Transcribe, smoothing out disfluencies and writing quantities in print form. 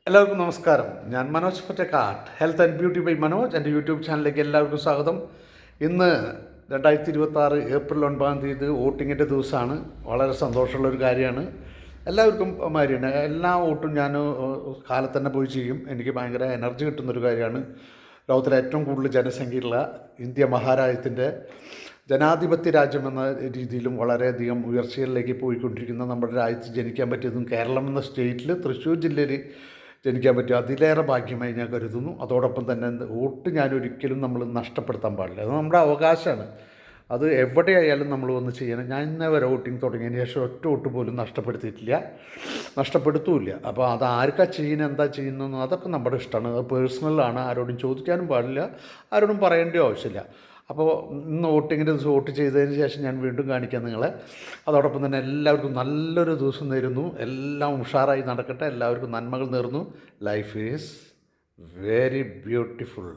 എല്ലാവർക്കും നമസ്കാരം. ഞാൻ Manoj Pottakkad, health and beauty by Manoj. എൻ്റെ യൂട്യൂബ് ചാനലിലേക്ക് എല്ലാവർക്കും സ്വാഗതം. ഇന്ന് 2026 ഏപ്രിൽ 9 വോട്ടിങ്ങിൻ്റെ ദിവസമാണ്. വളരെ സന്തോഷമുള്ളൊരു കാര്യമാണ്. എല്ലാവർക്കും മാതിരിയാണ്. എല്ലാ വോട്ടും ഞാൻ കാലത്ത് തന്നെ പോയി ചെയ്യും. എനിക്ക് ഭയങ്കര എനർജി കിട്ടുന്നൊരു കാര്യമാണ്. ലോകത്തിലെ ഏറ്റവും കൂടുതൽ ജനസംഖ്യയുള്ള ഇന്ത്യ മഹാരാജ്യത്തിൻ്റെ ജനാധിപത്യ രാജ്യമെന്ന രീതിയിലും വളരെയധികം ഉയർച്ചകളിലേക്ക് പോയിക്കൊണ്ടിരിക്കുന്ന നമ്മുടെ രാജ്യത്ത് ജനിക്കാൻ പറ്റിയതും കേരളം എന്ന സ്റ്റേറ്റിൽ തൃശ്ശൂർ ജില്ലയിൽ ജനിക്കാൻ പറ്റും അതിലേറെ ഭാഗ്യമായി ഞാൻ കരുതുന്നു. അതോടൊപ്പം തന്നെ വോട്ട് ഞാൻ നമ്മൾ നഷ്ടപ്പെടുത്താൻ പാടില്ല. അത് നമ്മുടെ അവകാശമാണ്. അത് എവിടെയായാലും നമ്മൾ വന്ന് ചെയ്യണം. ഞാൻ ഇന്നേ വരെ വോട്ടിങ് തുടങ്ങിയതിന് ശേഷം ഒറ്റ വോട്ട് പോലും നഷ്ടപ്പെടുത്തിയിട്ടില്ല, നഷ്ടപ്പെടുത്തുമില്ല. അപ്പോൾ അത് ആർക്കാ ചെയ്യുന്നത്, എന്താ ചെയ്യുന്നതെന്ന് അതൊക്കെ നമ്മുടെ ഇഷ്ടമാണ്. അത് പേഴ്സണലാണ്. ആരോടും ചോദിക്കാനും പാടില്ല, ആരോടും പറയേണ്ട ആവശ്യമില്ല. അപ്പോൾ ഇന്ന് വോട്ടിങ്ങിൻ്റെ ദിവസം വോട്ട് ചെയ്തതിന് ശേഷം ഞാൻ വീണ്ടും കാണിക്കാം നിങ്ങളെ. അതോടൊപ്പം തന്നെ എല്ലാവർക്കും നല്ലൊരു ദിവസം നേരുന്നു. എല്ലാം ഉഷാറായി നടക്കട്ടെ. എല്ലാവർക്കും നന്മകൾ നേർന്നു. Life is very beautiful.